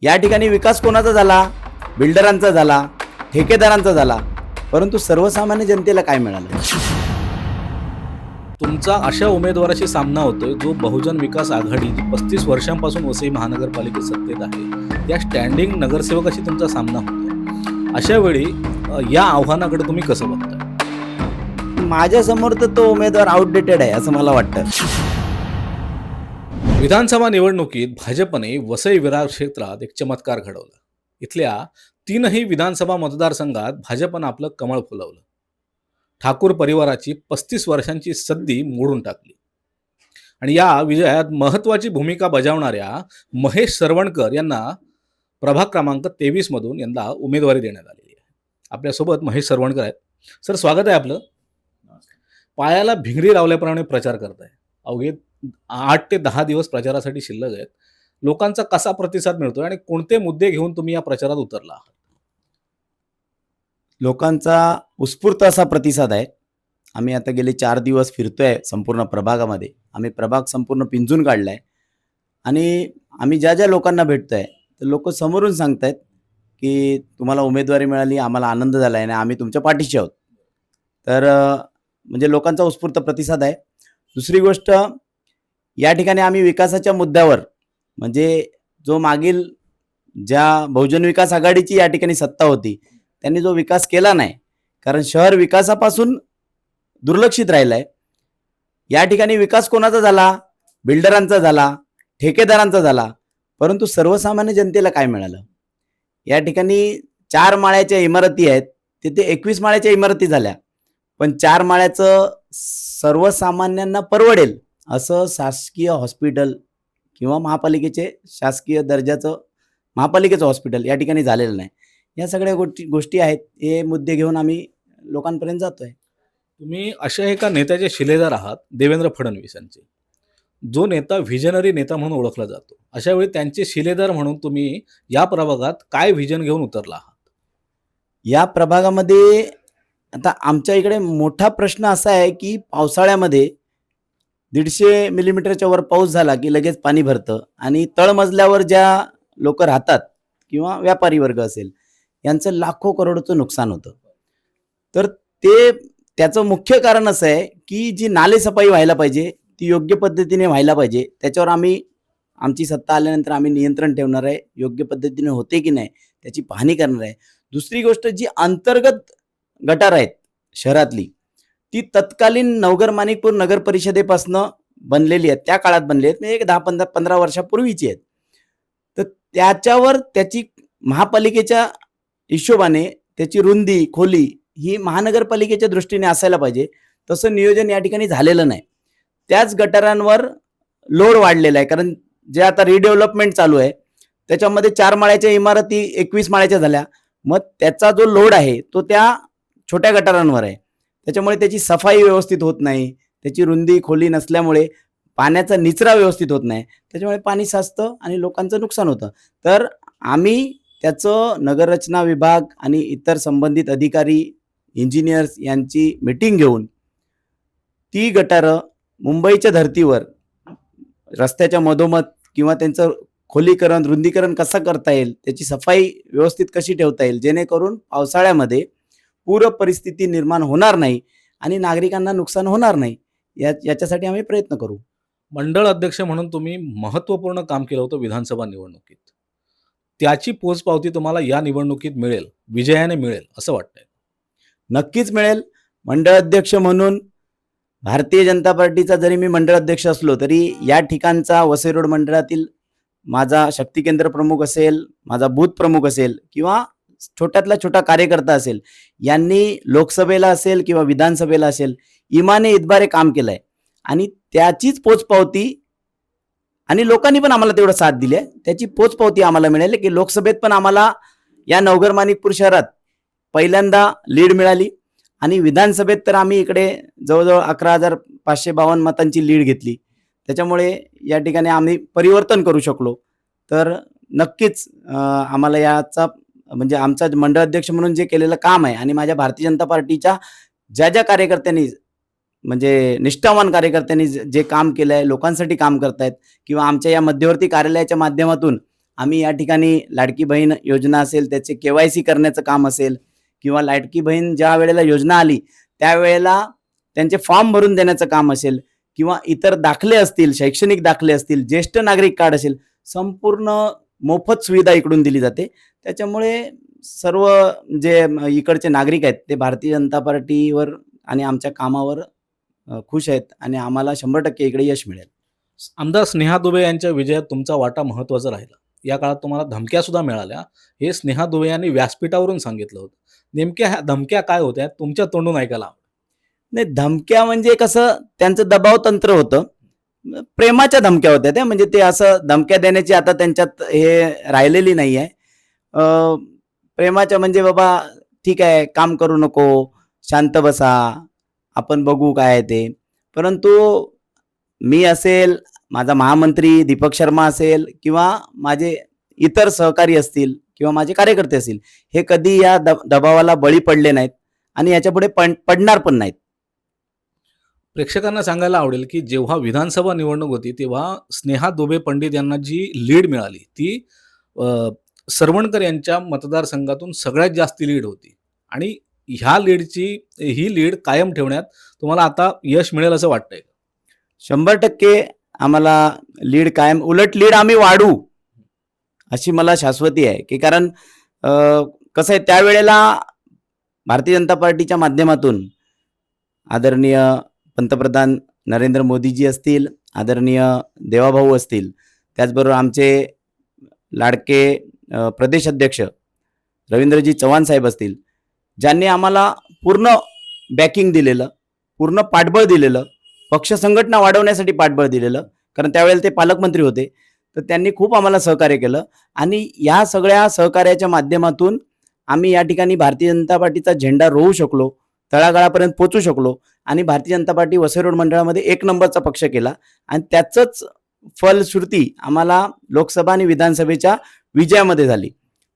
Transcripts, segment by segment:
या ठिकाणी विकास कोणाचा झाला? बिल्डरांचा झाला, ठेकेदारांचा झाला, परंतु सर्वसामान्य जनतेला काय मिळालं? तुमचा अशा उमेदवाराशी सामना होतोय जो बहुजन विकास आघाडी 35 वर्षांपासून वसई महानगरपालिकेत सत्तेत आहे. त्या स्टँडिंग नगरसेवकाशी तुमचा सामना होतोय. अशा वेळी या आव्हानाकडे तुम्ही कसं बघताय? माझ्यासमोर तर तो उमेदवार आउटडेटेड आहे असं मला वाटतं. विधानसभा निवडणुकीत भाजपने वसई विरार क्षेत्रात एक चमत्कार घडवला. इथल्या 3ही विधानसभा मतदारसंघात भाजपनं आपलं कमळ फुलवलं. ठाकूर परिवाराची 35 वर्षांची सद्दी मोडून टाकली आणि या विजयात महत्त्वाची भूमिका बजावणाऱ्या महेश सरवणकर यांना प्रभाग क्रमांक 23 मधून यंदा उमेदवारी देण्यात आलेली आहे. आपल्यासोबत महेश सरवणकर आहेत. सर, स्वागत आहे आपलं. पायाला भिंगरी लावल्याप्रमाणे प्रचार करताय. अवघे 8 ते 10 दिवस प्रचारासाठी शिल्लक आहेत. लोकांचा कसा प्रतिसाद मिळतोय आणि कोणते मुद्दे घेऊन तुम्ही या प्रचारात उतरला आहात? लोकांचा उत्स्फूर्त असा प्रतिसाद आहे. आम्ही आता गेले 4 दिवस फिरतोय संपूर्ण प्रभागामध्ये. आम्ही प्रभाग संपूर्ण पिंजून काढलाय आणि आम्ही ज्या ज्या लोकांना भेटतोय तर लोक समोरून सांगतायत की तुम्हाला उमेदवारी मिळाली, आम्हाला आनंद झाला आहे आणि आम्ही तुमच्या पाठीशी आहोत. तर म्हणजे लोकांचा उत्स्फूर्त प्रतिसाद आहे. दुसरी गोष्ट, या ठिकाणी आम्ही विकासाच्या मुद्द्यावर म्हणजे जो मागील ज्या बहुजन विकास आघाडीची या ठिकाणी सत्ता होती त्यांनी जो विकास केला नाही, कारण शहर विकासापासून दुर्लक्षित राहिलं आहे. या ठिकाणी विकास कोणाचा झाला? बिल्डरांचा झाला, ठेकेदारांचा झाला, परंतु सर्वसामान्य जनतेला काय मिळालं? या ठिकाणी 4 माळ्याच्या इमारती आहेत, तिथे 21 माळ्याच्या इमारती झाल्या, पण 4 माळ्याचं सर्वसामान्यांना परवडेल असं शासकीय हॉस्पिटल किंवा महापालिकेचे शासकीय दर्जाचं महापालिकेचं हॉस्पिटल या ठिकाणी झालेलं नाही. या सगळ्या गोष्टी आहेत. हे मुद्दे घेऊन आम्ही लोकांपर्यंत जातोय. तुम्ही अशा एका नेत्याचे शिलेदार आहात, देवेंद्र फडणवीस यांचे. जो नेता व्हिजनरी नेता म्हणून ओळखला जातो. अशा वेळी त्यांचे शिलेदार म्हणून तुम्ही या प्रभागात काय व्हिजन घेऊन उतरला आहात? या प्रभागामध्ये आता आमच्या इकडे मोठा प्रश्न असा आहे की पावसाळ्यामध्ये 150 मिलीमीटरच्या वर पाऊस झाला की लगेच पाणी भरतं आणि तळमजल्यावर ज्या लोक राहतात किंवा व्यापारी वर्ग असेल यांचं लाखो करोडचं नुकसान होतं. तर त्याचं मुख्य कारण असं आहे की जी नालेसफाई व्हायला पाहिजे ती योग्य पद्धतीने व्हायला पाहिजे. त्याच्यावर आमची सत्ता आल्यानंतर आम्ही नियंत्रण ठेवणार आहे. योग्य पद्धतीने होते की नाही त्याची पाहणी करणार आहे. दुसरी गोष्ट, जी अंतर्गत गटार आहेत शहरातली ती तत्कालीन नवगर माणिकपूर नगर परिषदेपासनं बनलेली आहेत, त्या काळात बनलेली आहेत, म्हणजे एक 10-15 वर्षापूर्वीची आहेत. तर त्याच्यावर त्याची महापालिकेच्या हिशोबाने त्याची रुंदी खोली ही महानगरपालिकेच्या दृष्टीने असायला पाहिजे. तसं नियोजन या ठिकाणी झालेलं नाही. त्याच गटारांवर लोड वाढलेला आहे, कारण जे आता रिडेव्हलपमेंट चालू आहे त्याच्यामध्ये 4 माळ्याच्या इमारती 21 माळ्याच्या झाल्या. मग त्याचा जो लोड आहे तो त्या छोट्या गटारांवर आहे. त्याच्यामुळे त्याची सफाई व्यवस्थित होत नाही, त्याची रुंदी खोली नसल्यामुळे पाण्याचा निचरा व्यवस्थित होत नाही, त्याच्यामुळे पाणी साचतं आणि लोकांचं नुकसान होतं. तर आम्ही त्याचं नगररचना विभाग आणि इतर संबंधित अधिकारी, इंजिनियर्स यांची मीटिंग घेऊन ती गटारं मुंबईच्या धर्तीवर रस्त्याच्या मधोमध किंवा त्यांचं खोलीकरण, रुंदीकरण कसं करता येईल, त्याची सफाई व्यवस्थित कशी ठेवता येईल, जेणेकरून पावसाळ्यामध्ये पूर परिस्थिती निर्माण होणार नाही आणि नागरिकांना नुकसान होणार नाही, याच्यासाठी आम्ही प्रयत्न करू. मंडळ अध्यक्ष म्हणून तुम्ही महत्त्वपूर्ण काम केलं होतं विधानसभा निवडणुकीत. त्याची पोचपावती तुम्हाला या निवडणुकीत मिळेल, विजयाने मिळेल असं वाटतंय? नक्कीच मिळेल. मंडळ अध्यक्ष म्हणून भारतीय जनता पार्टीचा जरी मी मंडळ अध्यक्ष असलो तरी या ठिकाणचा वसई रोड मंडळातील माझा शक्ती केंद्र प्रमुख असेल, माझा बूथ प्रमुख असेल किंवा छोट्यातला छोटा कार्यकर्ता असेल, यांनी लोकसभेला असेल किंवा विधानसभेला असेल इमाने इतबारे काम केलं आहे आणि त्याचीच पोचपावती, आणि लोकांनी पण आम्हाला तेवढं साथ दिली आहे, त्याची पोचपावती आम्हाला मिळेल की लोकसभेत पण आम्हाला या नवगर माणिकपूर शहरात पहिल्यांदा लीड मिळाली आणि विधानसभेत तर आम्ही इकडे जवळजवळ 11,552 मतांची लीड घेतली. त्याच्यामुळे या ठिकाणी आम्ही परिवर्तन करू शकलो. तर नक्कीच आम्हाला याचा म्हणजे आमचा मंडळ अध्यक्ष म्हणून जे केलेलं काम आहे आणि माझ्या भारतीय जनता पार्टीच्या ज्या ज्या कार्यकर्त्यांनी म्हणजे निष्ठावान कार्यकर्त्यांनी जे काम केलं आहे, लोकांसाठी काम करतायत किंवा आमच्या या मध्यवर्ती कार्यालयाच्या माध्यमातून आम्ही या ठिकाणी लाडकी बहीण योजना असेल, त्याचे KYC करण्याचं काम असेल किंवा लाडकी बहीण ज्या वेळेला योजना आली त्यावेळेला त्यांचे फॉर्म भरून देण्याचं काम असेल किंवा इतर दाखले असतील, शैक्षणिक दाखले असतील, ज्येष्ठ नागरिक कार्ड असेल, संपूर्ण मोफत सुविधा इकडून दिली जाते. त्याच्यामुळे सर्व जे इकडचे नागरिक आहेत ते भारतीय जनता पार्टीवर आणि आमच्या कामावर खुश आहेत आणि आम्हाला 100% इकडे यश मिळेल. आमदार स्नेहा दुबे यांच्या विजयात तुमचा वाटा महत्त्वाचा राहिला. या काळात तुम्हाला धमक्या सुद्धा मिळाल्या. हे स्नेहा दुबे यांनी व्यासपीठावरून सांगितलं होतं. नेमक्या ह्या धमक्या काय होत्या तुमच्या तोंडून ऐकायला आवडेल. नाही, धमक्या म्हणजे कसं त्यांचं दबाव तंत्र होतं. प्रेमाच्या धमक्या होत्या त्या, म्हणजे ते असं धमक्या देण्याची आता त्यांच्यात हे राहिलेली नाही आहे. प्रेमाच्या म्हणजे बाबा ठीक आहे, काम करू नको, शांत बसा, आपण बघू काय आहे ते. परंतु मी असेल, माझा महामंत्री दीपक शर्मा असेल किंवा माझे इतर सहकारी असतील किंवा माझे कार्यकर्ते असतील, हे कधी या दबावाला बळी पडले नाहीत आणि याच्यापुढे पडणार पण नाहीत. प्रेक्षकांना सांगायला आवडेल की जेव्हा विधानसभा निवडणूक होती तेव्हा स्नेहा दुबे पंडित यांना जी लीड मिळाली ती सरवणकर यांच्या मतदारसंघातून सगळ्यात जास्त लीड होती आणि ही लीड कायम ठेवण्यात तुम्हाला आता यश मिळेल असं वाटतंय. 100% आम्हाला लीड कायम, उलट लीड आम्ही वाढू अशी मला शाश्वती आहे की कारण कसं आहे, त्यावेळेला भारतीय जनता पार्टीच्या माध्यमातून आदरणीय पंतप्रधान नरेंद्र मोदीजी असतील, आदरणीय देवाभाऊ असतील, त्याचबरोबर आमचे लाडके प्रदेश अध्यक्ष रवींद्रजी चव्हाण साहेब असतील, ज्यांनी आम्हाला पूर्ण बॅकिंग दिलेलं, पूर्ण पाठबळ दिलेलं, पक्ष संघटना वाढवण्यासाठी पाठबळ दिलेलं, कारण त्यावेळेला ते पालकमंत्री होते. तर त्यांनी खूप आम्हाला सहकार्य केलं आणि या सगळ्या सहकार्याच्या माध्यमातून आम्ही या ठिकाणी भारतीय जनता पार्टीचा झेंडा रोवू शकलो, तळागाळापर्यंत पोहोचू शकलो आणि भारतीय जनता पार्टी वसई रोड मंडळामध्ये 1 नंबरचा पक्ष केला आणि त्याचंच फलश्रुती आम्हाला लोकसभा आणि विधानसभेच्या विजयामध्ये झाली.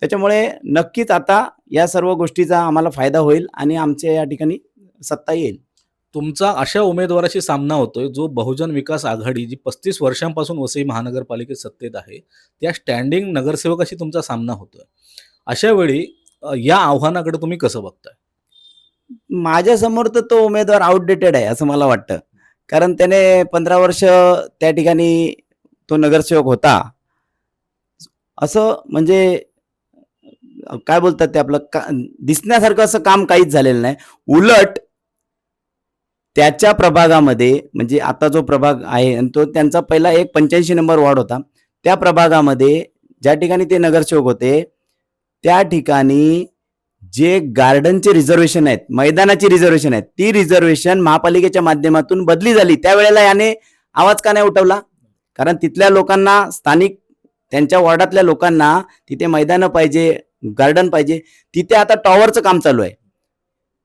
त्याच्यामुळे नक्कीच आता या सर्व गोष्टीचा आम्हाला फायदा होईल आणि आमच्या या ठिकाणी सत्ता येईल. तुमचा अशा उमेदवाराशी सामना होतोय जो बहुजन विकास आघाडी जी 35 वर्षांपासून वसई महानगरपालिकेत सत्तेत आहे त्या स्टँडिंग नगरसेवकाशी तुमचा सामना होतोय. अशा वेळी या आव्हानाकडे तुम्ही कसं बघताय? माझ्यासमोर तर तो उमेदवार आउटडेटेड आहे असं मला वाटतं, कारण त्याने 15 वर्ष त्या ठिकाणी तो नगरसेवक होता. असं म्हणजे काय बोलतात ते, आपलं दिसण्यासारखं असं काम काहीच झालेलं नाही. उलट त्याच्या प्रभागामध्ये, म्हणजे आता जो प्रभाग आहे आणि तो त्यांचा पहिला एक 85 नंबर वॉर्ड होता, त्या प्रभागामध्ये ज्या ठिकाणी ते नगरसेवक होते त्या ठिकाणी जे गार्डनचे रिझर्वेशन आहेत, मैदानाची रिझर्वेशन आहेत, ती रिझर्वेशन महापालिकेच्या माध्यमातून बदली झाली. त्यावेळेला याने आवाज का नाही उठवला? कारण तिथल्या लोकांना, स्थानिक त्यांच्या वॉर्डातल्या लोकांना तिथे मैदानं पाहिजे, गार्डन पाहिजे. तिथे आता टॉवरचं काम चालू आहे.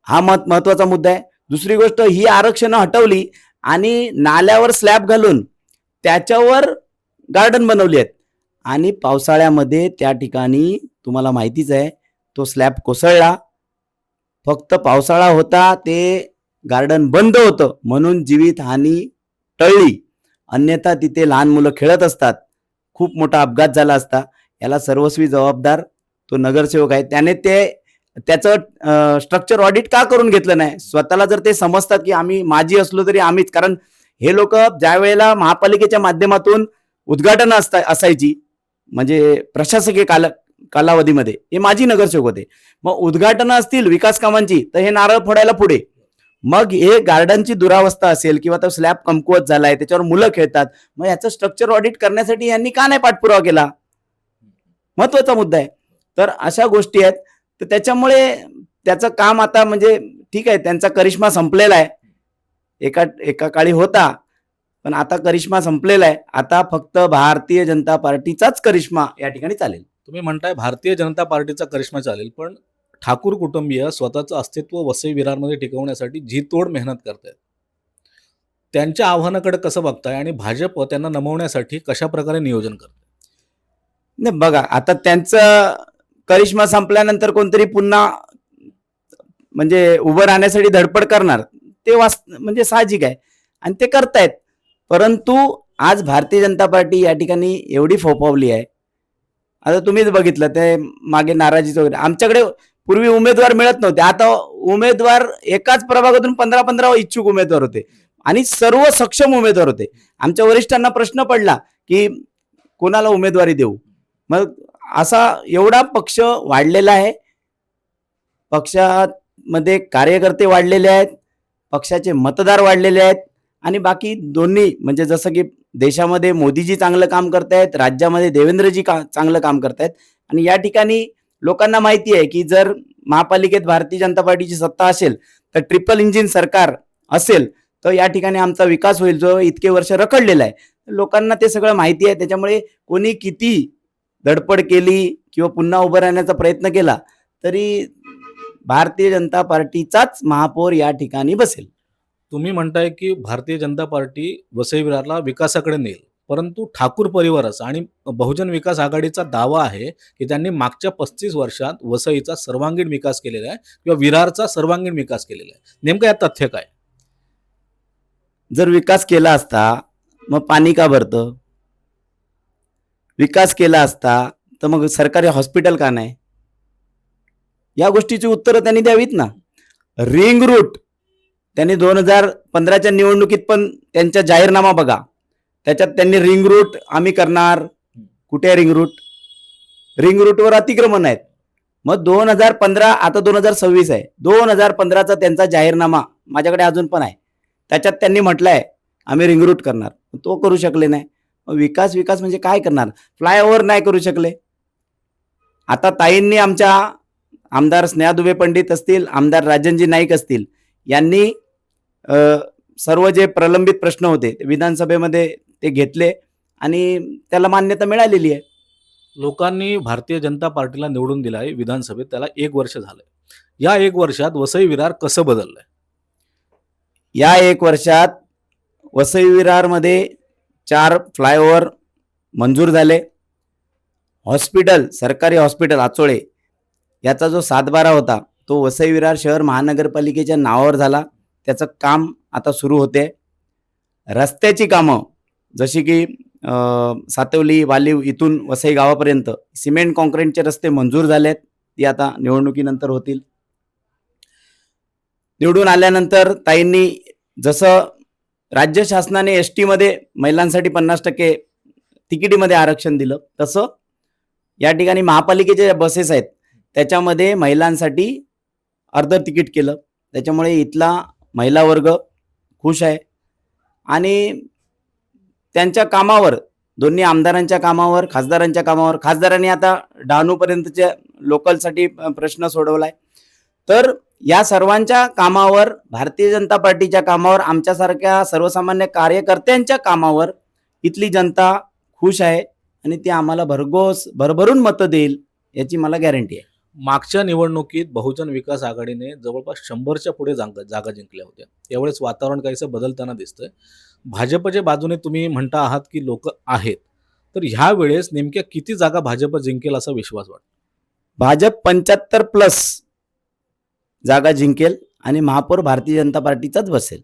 हा महत्वाचा मुद्दा आहे. दुसरी गोष्ट, ही आरक्षणं हटवली आणि नाल्यावर स्लॅब घालून त्याच्यावर गार्डन बनवली आहेत आणि पावसाळ्यामध्ये त्या ठिकाणी तुम्हाला माहितीच आहे तो स्लॅब कोसळला. फक्त पावसाळा होता, ते गार्डन बंद होतं म्हणून जीवितहानी टळली. अन्यथा तिथे लहान मुलं खेळत असतात, खूप मोठा अपघात झाला असता. याला सर्वस्वी जबाबदार तो नगरसेवक आहे. त्याने त्याचं स्ट्रक्चर ऑडिट का करून घेतलं नाही? स्वतःला जर ते समजतात की आम्ही माझी असलो तरी आम्हीच, कारण हे लोक ज्या वेळेला महापालिकेच्या माध्यमातून उद्घाटन असायची, म्हणजे प्रशासकीय कालावधीमध्ये हे माझी नगरसेवक होते. मग उद्घाटनं असतील विकास कामांची तर हे नारळ फोडायला पुढे. मग हे गार्डनची दुरावस्था असेल किंवा तो स्लॅब कमकुवत झालाय, त्याच्यावर मुलं खेळतात, मग याचं स्ट्रक्चर ऑडिट करण्यासाठी यांनी का नाही पाठपुरावा केला? महत्वाचा मुद्दा आहे. तर अशा गोष्टी आहेत. तर त्याच्यामुळे त्याचं काम आता, म्हणजे ठीक आहे, त्यांचा करिश्मा संपलेला आहे. एका काळी होता, पण आता करिश्मा संपलेला आहे. आता फक्त भारतीय जनता पार्टीचाच करिश्मा या ठिकाणी चालेल. तुम्ही म्हणताय भारतीय जनता पार्टीचा करिश्मा चालेल, पण ठाकूर कुटुंबीय स्वतःचं अस्तित्व वसई विरारमध्ये टिकवण्यासाठी जी तोड मेहनत करतायत, त्यांच्या आव्हानाकडे कसं बघताय आणि भाजप त्यांना नमवण्यासाठी कशा प्रकारे नियोजन करते? नाही बघा, आता त्यांचं करिश्मा संपल्यानंतर कोणतरी पुन्हा म्हणजे उभं राहण्यासाठी धडपड करणार, ते म्हणजे साहजिक आहे आणि ते करतायत. परंतु आज भारतीय जनता पार्टी या ठिकाणी एवढी फोफावली आहे आता तुम्हीच बघितलं ते मागे नाराजीचं वगैरे. आमच्याकडे पूर्वी उमेदवार मिळत नव्हते, आता उमेदवार एकाच प्रभागातून 15-15 इच्छुक उमेदवार होते आणि सर्व सक्षम उमेदवार होते. आमच्या वरिष्ठांना प्रश्न पडला की कोणाला उमेदवारी देऊ. मग असा एवढा पक्ष वाढलेला आहे, पक्षामध्ये कार्यकर्ते वाढलेले आहेत, पक्षाचे मतदार वाढलेले आहेत आणि बाकी दोन्ही म्हणजे जसं की देशामध्ये मोदीजी चांगलं काम करतायत, राज्यामध्ये देवेंद्रजी चांगलं काम करतायत आणि या ठिकाणी लोकांना माहिती आहे की जर महापालिकेत भारतीय जनता पार्टीची सत्ता असेल तर ट्रिपल इंजिन सरकार असेल तर या ठिकाणी आमचा विकास होईल, जो इतके वर्ष रखडलेला आहे. लोकांना ते सगळं माहिती आहे. त्याच्यामुळे कोणी किती धडपड केली किंवा पुन्हा उभं राहण्याचा प्रयत्न केला तरी भारतीय जनता पार्टीचाच महापौर या ठिकाणी बसेल. तुम्ही म्हणताय की भारतीय जनता पार्टी वसई विरारला विकासाकडे नेईल, परंतु ठाकूर परिवाराचा आणि बहुजन विकास आघाडीचा दावा आहे की त्यांनी मागच्या 35 वर्षात वसईचा सर्वांगीण विकास केलेला आहे किंवा विरारचा सर्वांगीण विकास केलेला आहे. नेमकं यात तथ्य काय? जर विकास केला असता मग पाणी का भरतं? विकास केला असता तर मग सरकारी हॉस्पिटल का नाही? या गोष्टीची उत्तरं त्यांनी द्यावीत ना. रिंग रूट त्यांनी 2015च्या निवडणुकीत पण त्यांचा जाहीरनामा बघा, त्याच्यात त्यांनी रिंग रूट आम्ही करणार. कुठे आहे रिंग रूट? रिंग रूटवर अतिक्रमण आहेत. मग 2015 आता 2026 आहे, 2015चा त्यांचा जाहीरनामा माझ्याकडे अजून पण आहे. त्याच्यात त्यांनी म्हटलंय आम्ही रिंग रूट करणार, तो करू शकले नाही. मग विकास विकास म्हणजे काय करणार? फ्लायओव्हर नाही करू शकले. आता ताईंनी आमच्या आमदार स्नेहा दुबे पंडित असतील, आमदार राजनजी नाईक असतील, यांनी सर्व जे प्रलंबित प्रश्न होते विधानसभेमध्ये ते घेतले आणि त्याला मान्यता मिळालेली आहे. लोकांनी भारतीय जनता पार्टीला निवडून दिलं आहे विधानसभेत, त्याला 1 वर्ष झालंय. या 1 वर्षात वसई विरार कसं बदललंय? या 1 वर्षात वसई विरारमध्ये 4 फ्लायओव्हर मंजूर झाले. हॉस्पिटल, सरकारी हॉस्पिटल आचोळे याचा जो 7-12 होता तो वसई विरार शहर महानगरपालिकेच्या नावावर झाला. त्याचं काम आता सुरू होते. रस्त्याची कामं जशी की सातवली वालीव इथून वसई गावापर्यंत सिमेंट कॉन्क्रीटचे रस्ते मंजूर झालेत, ती आता निवडणुकीनंतर होतील. निवडून आल्यानंतर ताईंनी जसं राज्य शासनाने एस मध्ये महिलांसाठी 50% तिकिटीमध्ये आरक्षण दिलं, तसं या ठिकाणी महापालिकेच्या ज्या बसेस आहेत त्याच्यामध्ये महिलांसाठी अर्ध तिकीट केलं. त्याच्यामुळे इथला महिला वर्ग खुश आहे आणि त्यांच्या कामावर, दोन्ही आमदारांच्या कामावर, खासदारांच्या कामावर, खासदारांनी आता डहाणूपर्यंतच्या लोकलसाठी प्रश्न सोडवलाय. तर या सर्वांच्या कामावर, भारतीय जनता पार्टीच्या कामावर, आमच्यासारख्या सर्वसामान्य कार्यकर्त्यांच्या कामावर इथली जनता खुश आहे आणि ती आम्हाला भरभरून मतं देईल याची मला गॅरंटी आहे. मागच्या निवडणुकीत बहुजन विकास आघाडीने जवळपास 100च्या पुढे जागा जिंकल्या होत्या. यावेळेस वातावरण काहीसं बदलताना दिसतंय. भाजपच्या बाजूने तुम्ही म्हणता आहात की लोक आहेत, तर ह्या वेळेस नेमक्या किती जागा भाजप जिंकेल असा विश्वास वाटतो? भाजप 75+ जागा जिंकेल आणि महापौर भारतीय जनता पार्टीचाच बसेल.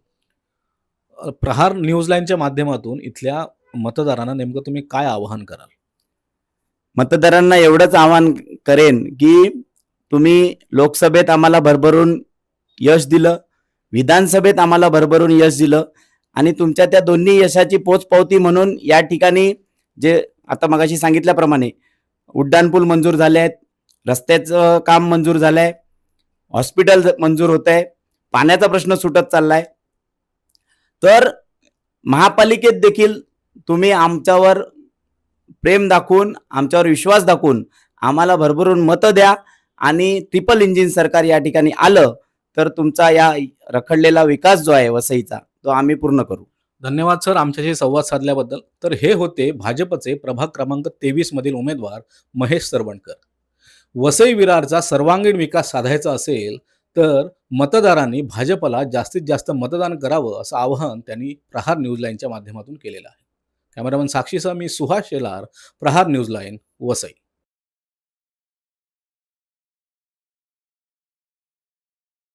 प्रहार न्यूजलाईनच्या माध्यमातून इथल्या मतदारांना नेमकं तुम्ही काय आवाहन कराल? मतदारांना एवढंच आवाहन करेन की तुम्ही लोकसभेत आम्हाला भरभरून यश दिलं, विधानसभेत आम्हाला भरभरून यश दिलं आणि तुमच्या त्या दोन्ही यशाची पोचपावती म्हणून या ठिकाणी जे आता मगाशी सांगितल्याप्रमाणे उड्डाणपूल मंजूर झाले आहेत, रस्त्याचं काम मंजूर झालं आहे, हॉस्पिटल मंजूर होत आहे, पाण्याचा प्रश्न सुटत चाललाय. तर महापालिकेत देखील तुम्ही आमच्यावर प्रेम दाखवून, आमच्यावर विश्वास दाखवून आम्हाला भरभरून मतं द्या आणि ट्रिपल इंजिन सरकार या ठिकाणी आलं तर तुमचा या रखडलेला विकास जो आहे वसईचा तो आम्ही पूर्ण करू. धन्यवाद सर आमच्याशी संवाद साधल्याबद्दल. तर हे होते भाजपचे प्रभाग क्रमांक 23 मधील उमेदवार महेश सरवणकर. वसई विरारचा सर्वांगीण विकास साधायचा असेल तर मतदारांनी भाजपला जास्तीत जास्त मतदान करावं असं आवाहन त्यांनी प्रहार न्यूजलाईनच्या माध्यमातून केलेलं आहे. कॅमेरामन साक्षीसह मी सुहास शेलार, प्रहार न्यूजलाईन, वसई.